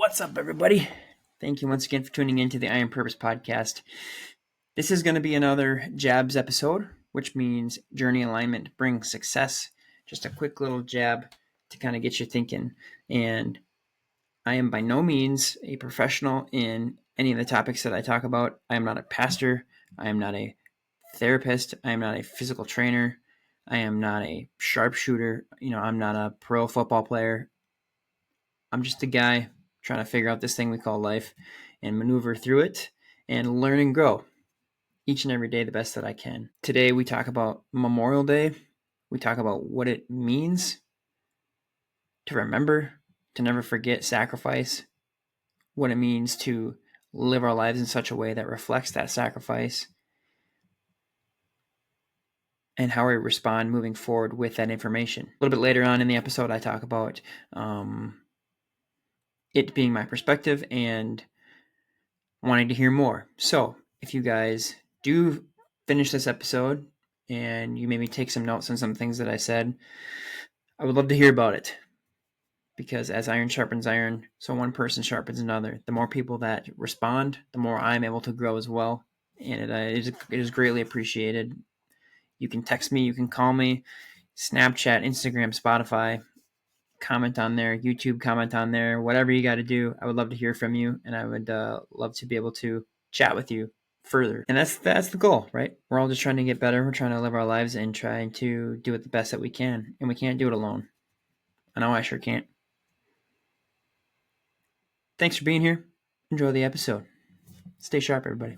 What's up, everybody? Thank you once again for tuning in to the Iron Purpose podcast. This is going to be another JABS episode, which means Journey Alignment Brings Success. Just a quick little jab to kind of get you thinking. And I am by no means a professional in any of the topics that I talk about. I am not a pastor. I am not a therapist. I am not a physical trainer. I am not a sharpshooter. I'm not a pro football player. I'm just a guy trying to figure out this thing we call life and maneuver through it and learn and grow each and every day the best that I can. Today we talk about Memorial Day. We talk about what it means to remember, to never forget sacrifice, what it means to live our lives in such a way that reflects that sacrifice, and how we respond moving forward with that information. A little bit later on in the episode, I talk about it being my perspective and wanting to hear more. So if you guys do finish this episode and you maybe take some notes on some things that I said, I would love to hear about it, because as iron sharpens iron, so one person sharpens another. The more people that respond, the more I'm able to grow as well, and it is greatly appreciated. You can text me, you can call me, Snapchat, Instagram, Spotify, comment on there, YouTube, comment on there, whatever you got to do. I would love to hear from you, and I would love to be able to chat with you further. And that's the goal, right? We're all just trying to get better. We're trying to live our lives and trying to do it the best that we can, and we can't do it alone. I know I sure can't. Thanks for being here. Enjoy the episode. Stay sharp, everybody.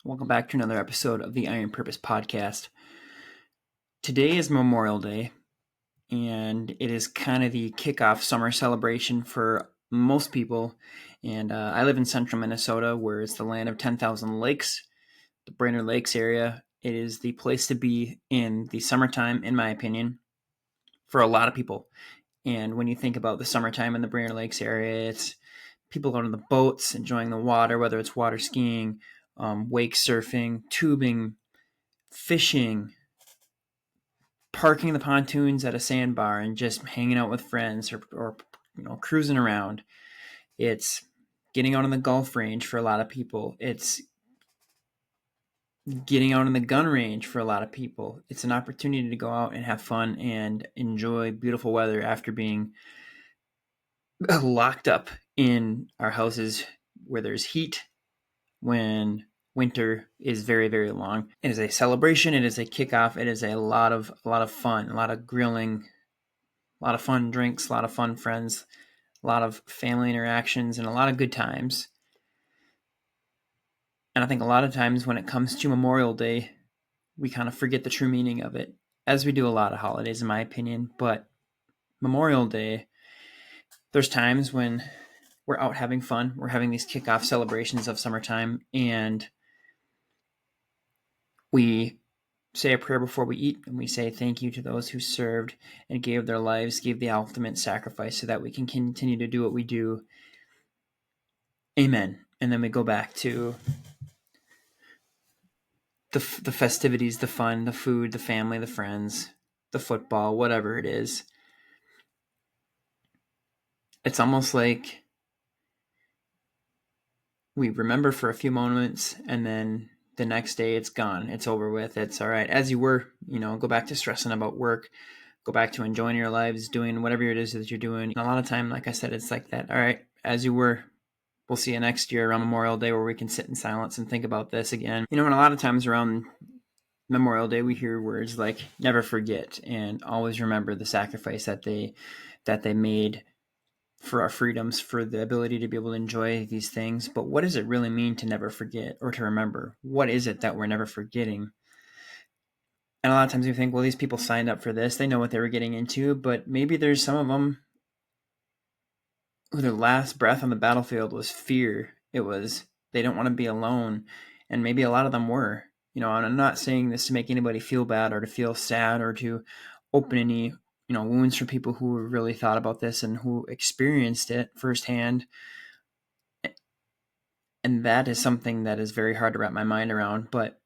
Welcome back to another episode of the Iron Purpose podcast. Today is Memorial Day, and it is kind of the kickoff summer celebration for most people. And I live in central Minnesota, where it's the land of 10,000 lakes, the Brainerd Lakes area. It is the place to be in the summertime, in my opinion, for a lot of people. And when you think about the summertime in the Brainerd Lakes area, it's people out on the boats, enjoying the water, whether it's water skiing, wake surfing, tubing, fishing, parking the pontoons at a sandbar and just hanging out with friends, or cruising around. It's getting out on the golf range for a lot of people. It's getting out on the gun range for a lot of people. It's an opportunity to go out and have fun and enjoy beautiful weather after being locked up in our houses where there's heat when winter is very, very long. It is a celebration. It is a kickoff. It is a lot of fun, a lot of grilling, a lot of fun drinks, a lot of fun friends, a lot of family interactions, and a lot of good times. And I think a lot of times when it comes to Memorial Day, we kind of forget the true meaning of it, as we do a lot of holidays, in my opinion. But Memorial Day, there's times when we're out having fun. We're having these kickoff celebrations of summertime, and we say a prayer before we eat, and we say thank you to those who served and gave their lives, gave the ultimate sacrifice so that we can continue to do what we do. Amen. And then we go back to the festivities, the fun, the food, the family, the friends, the football, whatever it is. It's almost like we remember for a few moments, and then the next day it's gone. It's over with. It's all right. As you were, go back to stressing about work, go back to enjoying your lives, doing whatever it is that you're doing. And a lot of time, like I said, it's like that. All right, as you were. We'll see you next year around Memorial Day, where we can sit in silence and think about this again. And a lot of times around Memorial Day, we hear words like never forget and always remember the sacrifice that they made for our freedoms, for the ability to be able to enjoy these things. But what does it really mean to never forget or to remember? What is it that we're never forgetting? And a lot of times we think, well, these people signed up for this. They know what they were getting into, but maybe there's some of them who their last breath on the battlefield was fear. It was, they don't want to be alone. And maybe a lot of them were, and I'm not saying this to make anybody feel bad or to feel sad or to open any, wounds for people who really thought about this and who experienced it firsthand. And that is something that is very hard to wrap my mind around. But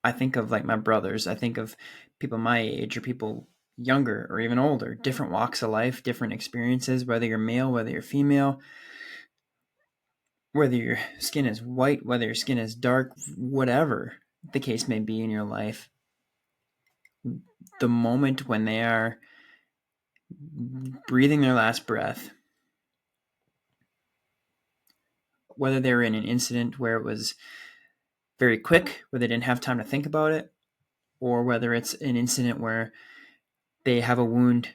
I think of like my brothers. I think of people my age or people younger or even older, different walks of life, different experiences, whether you're male, whether you're female, whether your skin is white, whether your skin is dark, whatever the case may be in your life. The moment when they are breathing their last breath, whether they're in an incident where it was very quick, where they didn't have time to think about it, or whether it's an incident where they have a wound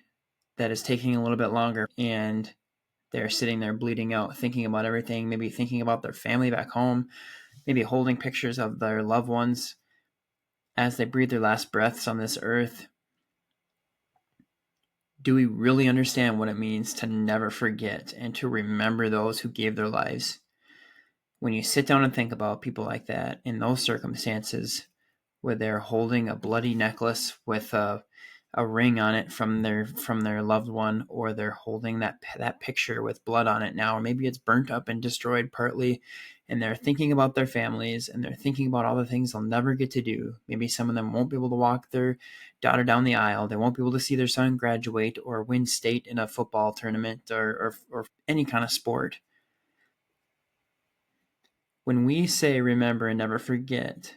that is taking a little bit longer and they're sitting there bleeding out, thinking about everything, maybe thinking about their family back home, maybe holding pictures of their loved ones as they breathe their last breaths on this earth. Do we really understand what it means to never forget and to remember those who gave their lives? When you sit down and think about people like that in those circumstances, where they're holding a bloody necklace with a ring on it from their loved one, or they're holding that picture with blood on it now, or maybe it's burnt up and destroyed partly, and they're thinking about their families and they're thinking about all the things they'll never get to do. Maybe some of them won't be able to walk their daughter down the aisle. They won't be able to see their son graduate or win state in a football tournament or any kind of sport. When we say remember and never forget,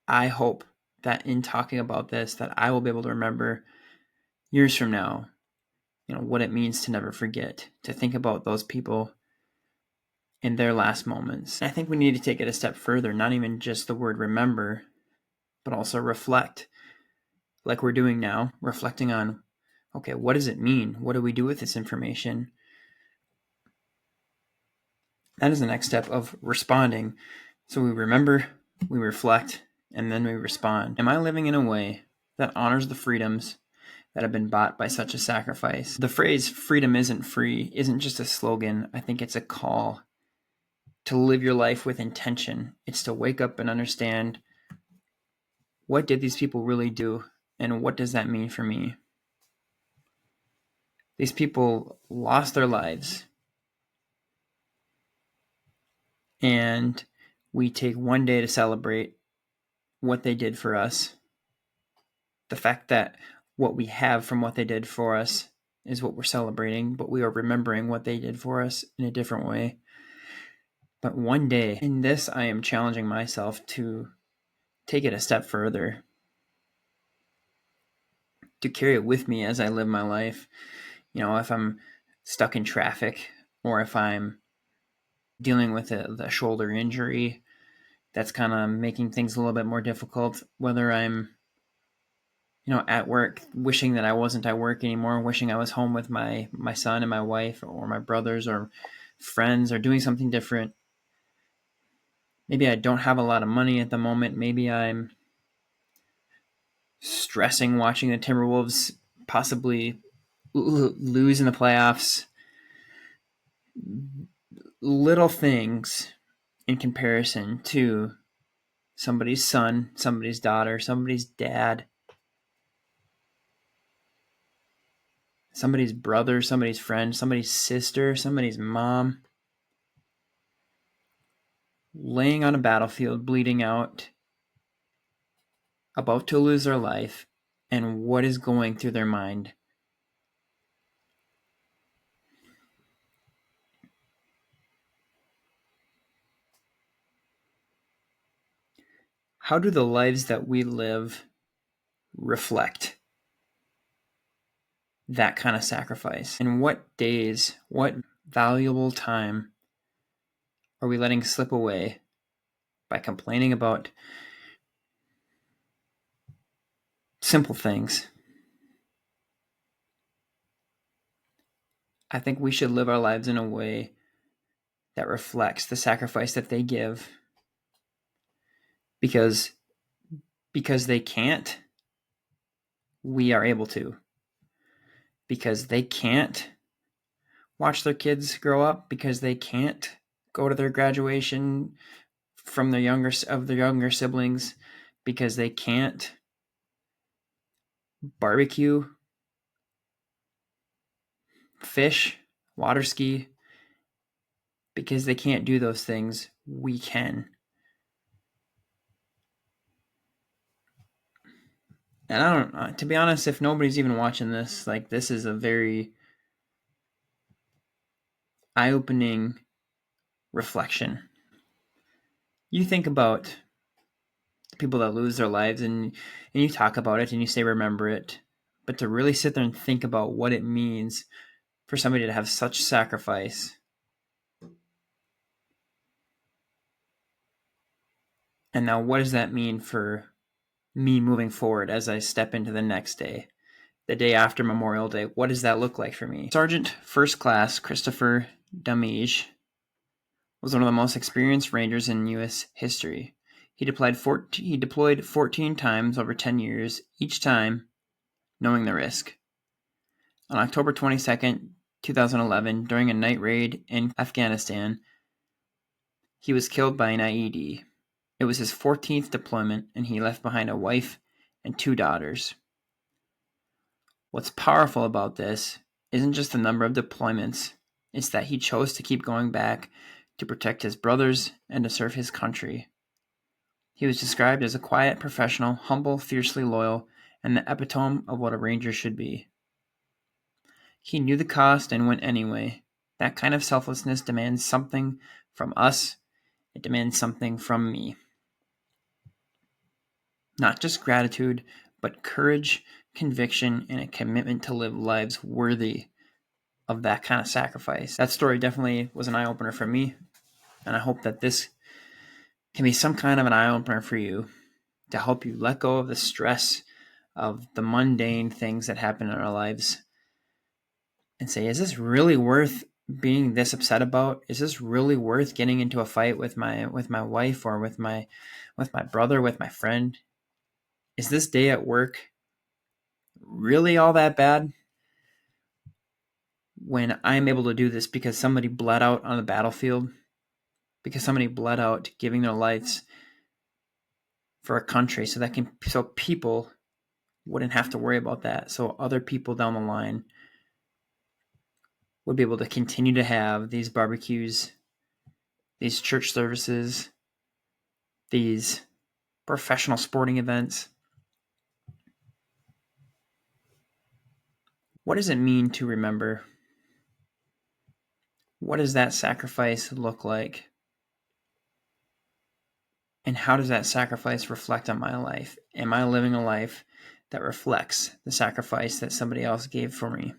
I hope that in talking about this, that I will be able to remember years from now, what it means to never forget, to think about those people in their last moments. I think we need to take it a step further, not even just the word remember, but also reflect, like we're doing now, reflecting on, okay, what does it mean? What do we do with this information? That is the next step of responding. So we remember, we reflect, and then we respond. Am I living in a way that honors the freedoms that have been bought by such a sacrifice? The phrase freedom isn't free isn't just a slogan. I think it's a call to live your life with intention. It's to wake up and understand, what did these people really do, and what does that mean for me? These people lost their lives, and we take one day to celebrate what they did for us. The fact that what we have from what they did for us is what we're celebrating, but we are remembering what they did for us in a different way. But one day, in this, I am challenging myself to take it a step further, to carry it with me as I live my life. If I'm stuck in traffic, or if I'm dealing with a shoulder injury that's kind of making things a little bit more difficult, whether I'm at work, wishing that I wasn't at work anymore, wishing I was home with my son and my wife, or my brothers or friends, or doing something different. Maybe I don't have a lot of money at the moment. Maybe I'm stressing watching the Timberwolves possibly lose in the playoffs. Little things in comparison to somebody's son, somebody's daughter, somebody's dad, somebody's brother, somebody's friend, somebody's sister, somebody's mom, laying on a battlefield, bleeding out, about to lose their life, and what is going through their mind. How do the lives that we live reflect that kind of sacrifice? And what days, what valuable time are we letting slip away by complaining about simple things? I think we should live our lives in a way that reflects the sacrifice that they give, because they can't, we are able to. Because they can't watch their kids grow up, because they can't go to their graduation from their younger siblings, because they can't barbecue, fish, water ski. Because they can't do those things, we can. And I don't, to be honest, if nobody's even watching this, like, this is a very eye-opening reflection. You think about the people that lose their lives, and you talk about it and you say remember it, but to really sit there and think about what it means for somebody to have such sacrifice, and now what does that mean for me moving forward as I step into the next day, the day after Memorial Day? What does that look like for me? Sergeant First Class Christopher Damage was one of the most experienced Rangers in U.S. history. He deployed 14 times over 10 years, each time knowing the risk. On October 22nd, 2011, during a night raid in Afghanistan, he was killed by an IED. It was his 14th deployment, and he left behind a wife and 2 daughters. What's powerful about this isn't just the number of deployments, it's that he chose to keep going back to protect his brothers and to serve his country. He was described as a quiet professional, humble, fiercely loyal, and the epitome of what a ranger should be. He knew the cost and went anyway. That kind of selflessness demands something from us. It demands something from me. Not just gratitude, but courage, conviction, and a commitment to live lives worthy of that kind of sacrifice. That story definitely was an eye-opener for me, and I hope that this can be some kind of an eye-opener for you to help you let go of the stress of the mundane things that happen in our lives and say, is this really worth being this upset about? Is this really worth getting into a fight with my wife or with my brother, with my friend? Is this day at work really all that bad when I'm able to do this because somebody bled out on the battlefield, because somebody bled out giving their lives for a country so people wouldn't have to worry about that, so other people down the line would be able to continue to have these barbecues, these church services, these professional sporting events. What does it mean to remember? What does that sacrifice look like? And how does that sacrifice reflect on my life? Am I living a life that reflects the sacrifice that somebody else gave for me?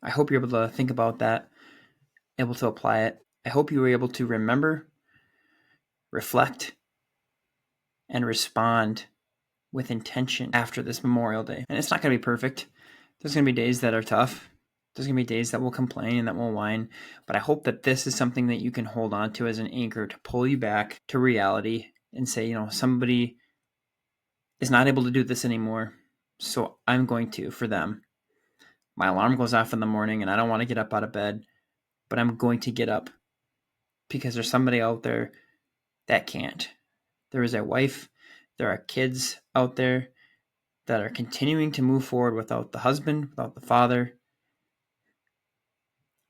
I hope you're able to think about that, able to apply it. I hope you were able to remember, reflect, and respond with intention after this Memorial Day. And it's not going to be perfect. There's going to be days that are tough. There's going to be days that will complain and that will whine. But I hope that this is something that you can hold on to as an anchor to pull you back to reality and say, somebody is not able to do this anymore, so I'm going to for them. My alarm goes off in the morning and I don't want to get up out of bed, but I'm going to get up because there's somebody out there that can't. There is a wife, there are kids out there that are continuing to move forward without the husband, without the father.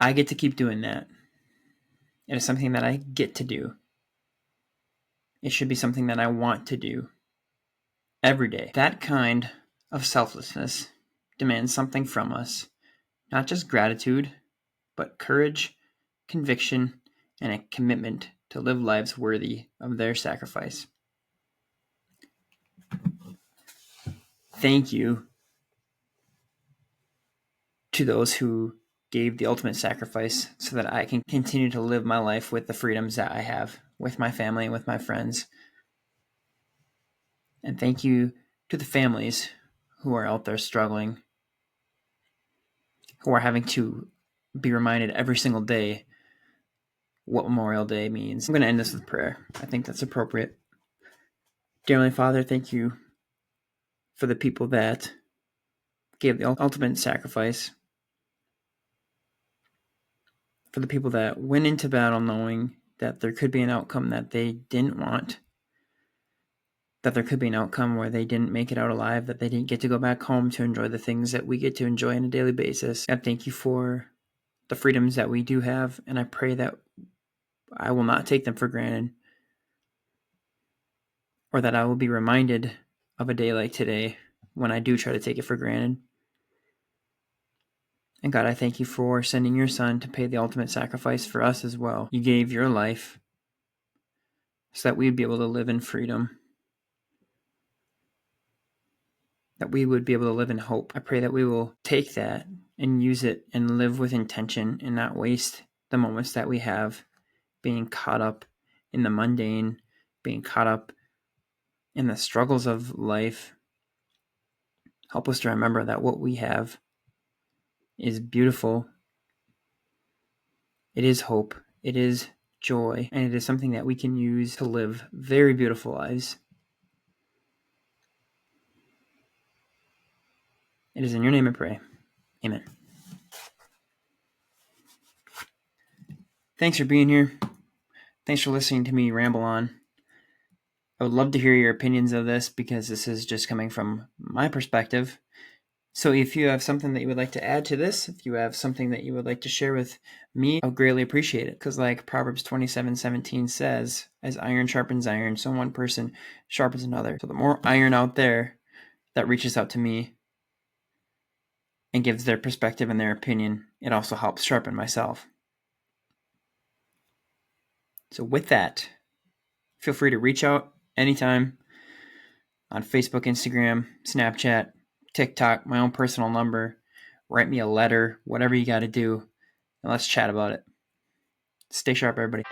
I get to keep doing that. It is something that I get to do. It should be something that I want to do every day. That kind of selflessness demands something from us, not just gratitude, but courage, conviction, and a commitment to live lives worthy of their sacrifice. Thank you to those who gave the ultimate sacrifice so that I can continue to live my life with the freedoms that I have with my family and with my friends. And thank you to the families who are out there struggling, who are having to be reminded every single day what Memorial Day means. I'm going to end this with prayer. I think that's appropriate. Dear Heavenly Father, thank you for the people that gave the ultimate sacrifice, for the people that went into battle knowing that there could be an outcome that they didn't want, that there could be an outcome where they didn't make it out alive, that they didn't get to go back home to enjoy the things that we get to enjoy on a daily basis. God, thank you for the freedoms that we do have, and I pray that I will not take them for granted, or that I will be reminded of a day like today when I do try to take it for granted. And God, I thank you for sending your son to pay the ultimate sacrifice for us as well. You gave your life so that we would be able to live in freedom, that we would be able to live in hope. I pray that we will take that and use it and live with intention and not waste the moments that we have being caught up in the mundane, being caught up in the struggles of life. Help us to remember that what we have is beautiful. It is hope. It is joy. And it is something that we can use to live very beautiful lives. It is in your name I pray. Amen. Thanks for being here. Thanks for listening to me ramble on. I would love to hear your opinions of this because this is just coming from my perspective. So if you have something that you would like to add to this, if you have something that you would like to share with me, I would greatly appreciate it. Because like Proverbs 27:17 says, as iron sharpens iron, so one person sharpens another. So the more iron out there that reaches out to me and gives their perspective and their opinion, it also helps sharpen myself. So with that, feel free to reach out anytime on Facebook, Instagram, Snapchat, TikTok, my own personal number. Write me a letter, whatever you got to do, and let's chat about it. Stay sharp, everybody.